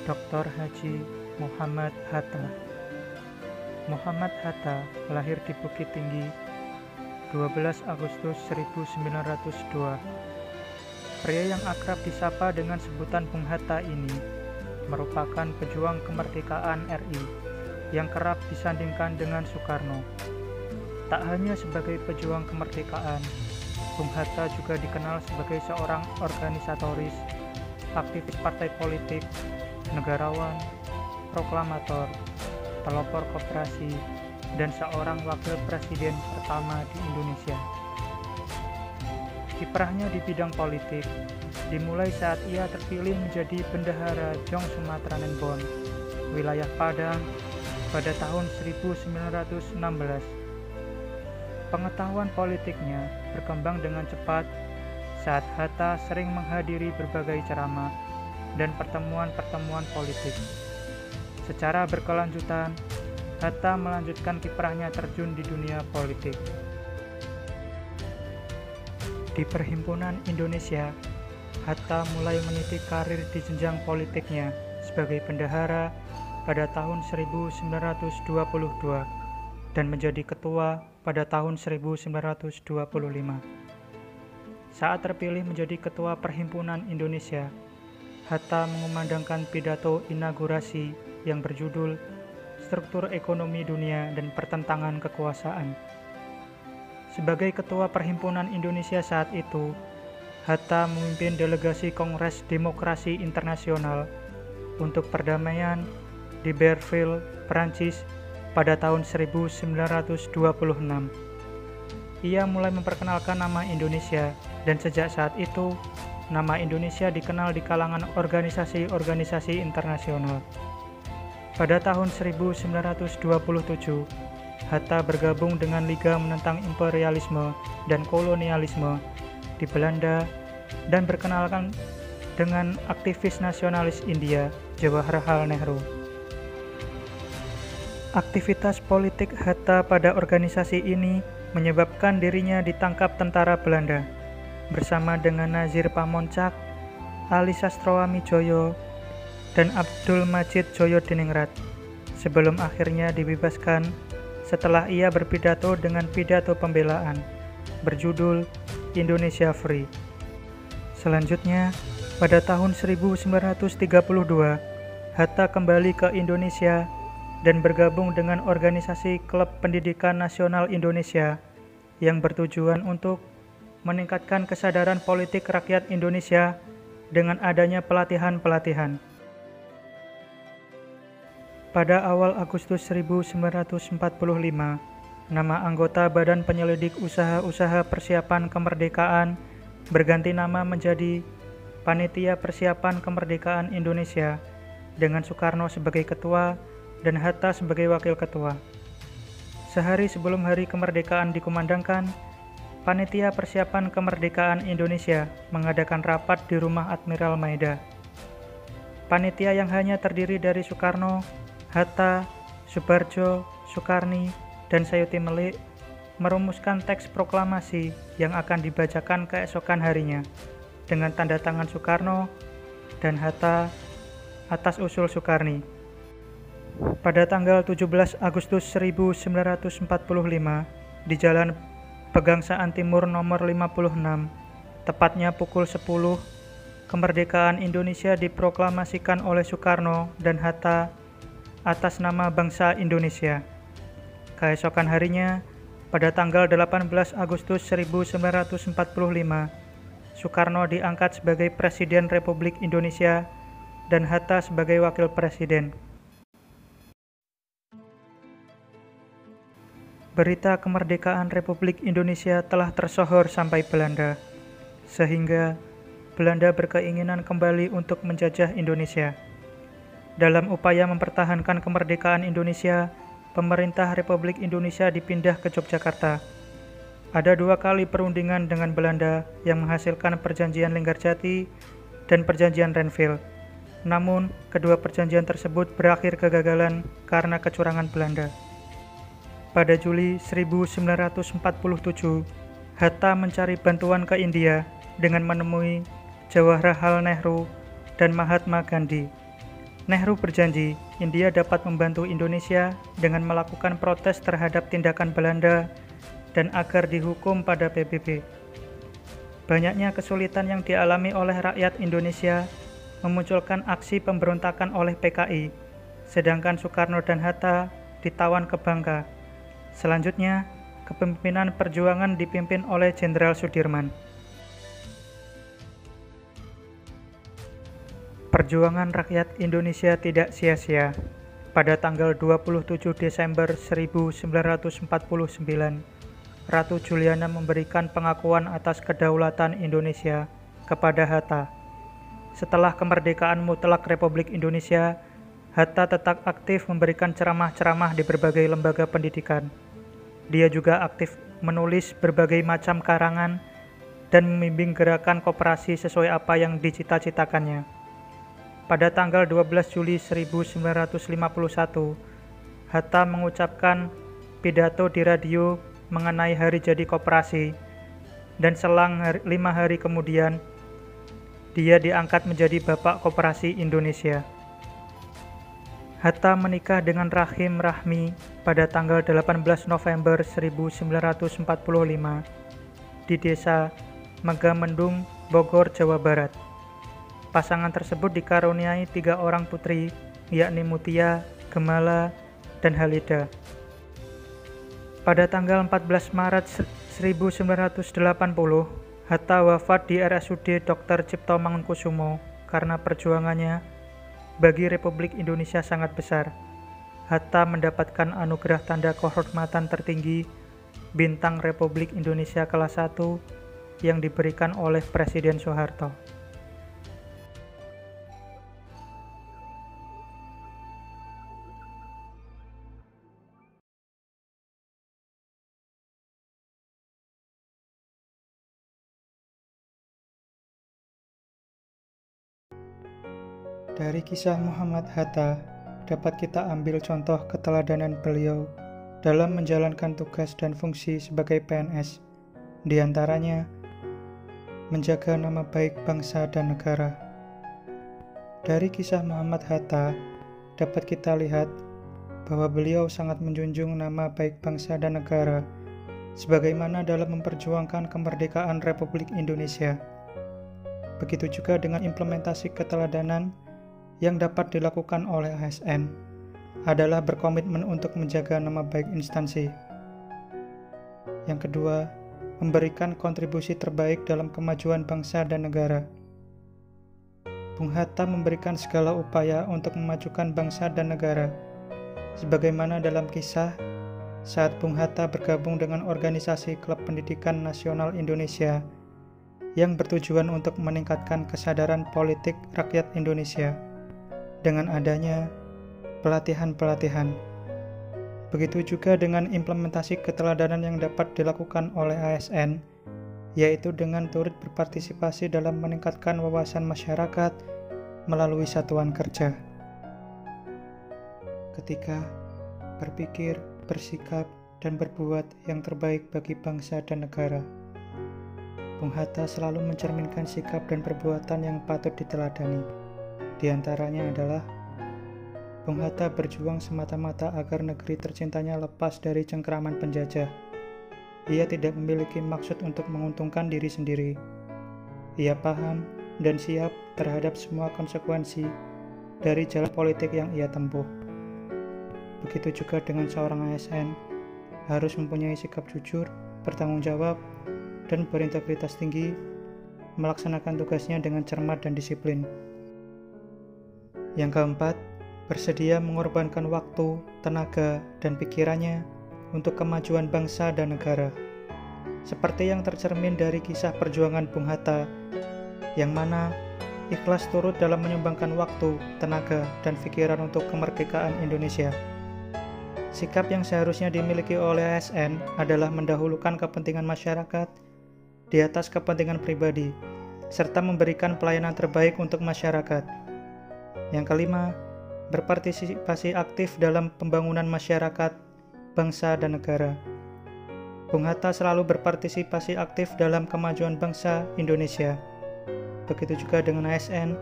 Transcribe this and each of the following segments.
Dr. Haji Muhammad Hatta. Muhammad Hatta lahir di Bukit Tinggi 12 Agustus 1902. Pria yang akrab disapa dengan sebutan Bung Hatta ini merupakan pejuang kemerdekaan RI yang kerap disandingkan dengan Soekarno. Tak hanya sebagai pejuang kemerdekaan, Bung Hatta juga dikenal sebagai seorang organisatoris, aktivis partai politik, negarawan, proklamator, pelopor koperasi, dan seorang wakil presiden pertama di Indonesia. Kiprahnya di bidang politik dimulai saat ia terpilih menjadi Bendahara Jong Sumatera Nenbon, wilayah Padang, pada tahun 1916. Pengetahuan politiknya berkembang dengan cepat saat Hatta sering menghadiri berbagai ceramah dan pertemuan-pertemuan politik. Secara berkelanjutan, Hatta melanjutkan kiprahnya terjun di dunia politik. Di Perhimpunan Indonesia, Hatta mulai meniti karir di jenjang politiknya sebagai bendahara pada tahun 1922 dan menjadi ketua pada tahun 1925. Saat terpilih menjadi ketua Perhimpunan Indonesia, Hatta mengumandangkan pidato inaugurasi yang berjudul Struktur Ekonomi Dunia dan Pertentangan Kekuasaan. Sebagai ketua Perhimpunan Indonesia saat itu, Hatta memimpin delegasi Kongres Demokrasi Internasional untuk Perdamaian di Berlin, Prancis pada tahun 1926. Ia mulai memperkenalkan nama Indonesia dan sejak saat itu nama Indonesia dikenal di kalangan organisasi-organisasi internasional. Pada tahun 1927, Hatta bergabung dengan Liga Menentang Imperialisme dan Kolonialisme di Belanda dan berkenalan dengan aktivis nasionalis India, Jawaharlal Nehru. Aktivitas politik Hatta pada organisasi ini menyebabkan dirinya ditangkap tentara Belanda bersama dengan Nazir Pamoncak, Ali Sastroamijoyo, dan Abdul Majid Joyodiningrat sebelum akhirnya dibebaskan setelah ia berpidato dengan pidato pembelaan berjudul Indonesia Free. Selanjutnya, pada tahun 1932, Hatta kembali ke Indonesia dan bergabung dengan organisasi Klub Pendidikan Nasional Indonesia yang bertujuan untuk meningkatkan kesadaran politik rakyat Indonesia dengan adanya pelatihan-pelatihan. Pada awal Agustus 1945, nama anggota Badan Penyelidik Usaha-Usaha Persiapan Kemerdekaan berganti nama menjadi Panitia Persiapan Kemerdekaan Indonesia dengan Soekarno sebagai ketua dan Hatta sebagai wakil ketua. Sehari sebelum hari kemerdekaan dikumandangkan, Panitia Persiapan Kemerdekaan Indonesia mengadakan rapat di rumah Admiral Maeda. Panitia yang hanya terdiri dari Soekarno, Hatta, Subarjo, Soekarni, dan Sayuti Melik merumuskan teks proklamasi yang akan dibacakan keesokan harinya dengan tanda tangan Soekarno dan Hatta atas usul Soekarni. Pada tanggal 17 Agustus 1945 di Jalan Pegangsaan Timur nomor 56, tepatnya pukul 10, kemerdekaan Indonesia diproklamasikan oleh Soekarno dan Hatta atas nama bangsa Indonesia. Keesokan harinya, pada tanggal 18 Agustus 1945, Soekarno diangkat sebagai Presiden Republik Indonesia dan Hatta sebagai Wakil Presiden. Berita kemerdekaan Republik Indonesia telah tersohor sampai Belanda, sehingga Belanda berkeinginan kembali untuk menjajah Indonesia. Dalam upaya mempertahankan kemerdekaan Indonesia, pemerintah Republik Indonesia dipindah ke Yogyakarta. Ada 2 kali perundingan dengan Belanda yang menghasilkan Perjanjian Linggarjati dan Perjanjian Renville. Namun, kedua perjanjian tersebut berakhir kegagalan karena kecurangan Belanda. Pada Juli 1947, Hatta mencari bantuan ke India dengan menemui Jawaharlal Nehru dan Mahatma Gandhi. Nehru berjanji India dapat membantu Indonesia dengan melakukan protes terhadap tindakan Belanda dan agar dihukum pada PBB. Banyaknya kesulitan yang dialami oleh rakyat Indonesia memunculkan aksi pemberontakan oleh PKI, sedangkan Soekarno dan Hatta ditawan ke Bangka. Selanjutnya, kepemimpinan perjuangan dipimpin oleh Jenderal Sudirman. Perjuangan rakyat Indonesia tidak sia-sia. Pada tanggal 27 Desember 1949, Ratu Juliana memberikan pengakuan atas kedaulatan Indonesia kepada Hatta. Setelah kemerdekaan mutlak Republik Indonesia, Hatta tetap aktif memberikan ceramah-ceramah di berbagai lembaga pendidikan. Dia juga aktif menulis berbagai macam karangan dan membimbing gerakan koperasi sesuai apa yang dicita-citakannya. Pada tanggal 12 Juli 1951, Hatta mengucapkan pidato di radio mengenai hari jadi koperasi, dan selang 5 hari kemudian, dia diangkat menjadi Bapak Koperasi Indonesia. Hatta menikah dengan Rahim Rahmi pada tanggal 18 November 1945 di desa Megamendung, Bogor, Jawa Barat. Pasangan tersebut dikaruniai 3 orang putri, yakni Mutia, Gemala, dan Halida. Pada tanggal 14 Maret 1980, Hatta wafat di RSUD Dr. Cipto Mangunkusumo karena perjuangannya bagi Republik Indonesia sangat besar. Hatta mendapatkan anugerah tanda kehormatan tertinggi Bintang Republik Indonesia kelas 1 yang diberikan oleh Presiden Soeharto. Dari kisah Muhammad Hatta, dapat kita ambil contoh keteladanan beliau dalam menjalankan tugas dan fungsi sebagai PNS, di antaranya menjaga nama baik bangsa dan negara. Dari kisah Muhammad Hatta, dapat kita lihat bahwa beliau sangat menjunjung nama baik bangsa dan negara, sebagaimana dalam memperjuangkan kemerdekaan Republik Indonesia. Begitu juga dengan implementasi keteladanan yang dapat dilakukan oleh ASN adalah berkomitmen untuk menjaga nama baik instansi. Yang kedua, memberikan kontribusi terbaik dalam kemajuan bangsa dan negara. Bung Hatta memberikan segala upaya untuk memajukan bangsa dan negara, sebagaimana dalam kisah saat Bung Hatta bergabung dengan organisasi Klub Pendidikan Nasional Indonesia yang bertujuan untuk meningkatkan kesadaran politik rakyat Indonesia dengan adanya pelatihan-pelatihan. Begitu juga dengan implementasi keteladanan yang dapat dilakukan oleh ASN, yaitu dengan turut berpartisipasi dalam meningkatkan wawasan masyarakat melalui satuan kerja. Ketika berpikir, bersikap, dan berbuat yang terbaik bagi bangsa dan negara, Bung Hatta selalu mencerminkan sikap dan perbuatan yang patut diteladani. Di antaranya adalah Bung Hatta berjuang semata-mata agar negeri tercintanya lepas dari cengkraman penjajah. Ia tidak memiliki maksud untuk menguntungkan diri sendiri. Ia paham dan siap terhadap semua konsekuensi dari jalan politik yang ia tempuh. Begitu juga dengan seorang ASN, harus mempunyai sikap jujur, bertanggung jawab, dan berintegritas tinggi, melaksanakan tugasnya dengan cermat dan disiplin. Yang keempat, bersedia mengorbankan waktu, tenaga, dan pikirannya untuk kemajuan bangsa dan negara. Seperti yang tercermin dari kisah perjuangan Bung Hatta, yang mana ikhlas turut dalam menyumbangkan waktu, tenaga, dan pikiran untuk kemerdekaan Indonesia. Sikap yang seharusnya dimiliki oleh ASN adalah mendahulukan kepentingan masyarakat di atas kepentingan pribadi, serta memberikan pelayanan terbaik untuk masyarakat. Yang kelima, berpartisipasi aktif dalam pembangunan masyarakat, bangsa, dan negara. Bung Hatta selalu berpartisipasi aktif dalam kemajuan bangsa Indonesia. Begitu juga dengan ASN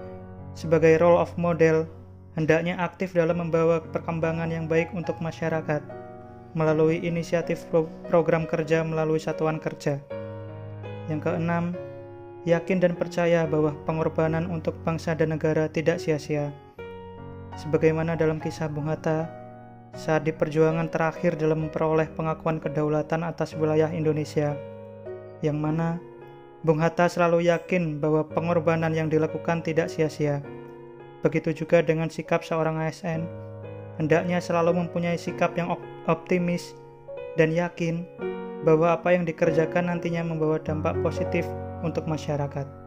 sebagai role of model hendaknya aktif dalam membawa perkembangan yang baik untuk masyarakat melalui inisiatif program kerja melalui satuan kerja. Yang keenam, yakin dan percaya bahwa pengorbanan untuk bangsa dan negara tidak sia-sia. Sebagaimana dalam kisah Bung Hatta, saat di perjuangan terakhir dalam memperoleh pengakuan kedaulatan atas wilayah Indonesia, yang mana Bung Hatta selalu yakin bahwa pengorbanan yang dilakukan tidak sia-sia. Begitu juga dengan sikap seorang ASN, hendaknya selalu mempunyai sikap yang optimis dan yakin bahwa apa yang dikerjakan nantinya membawa dampak positif untuk masyarakat.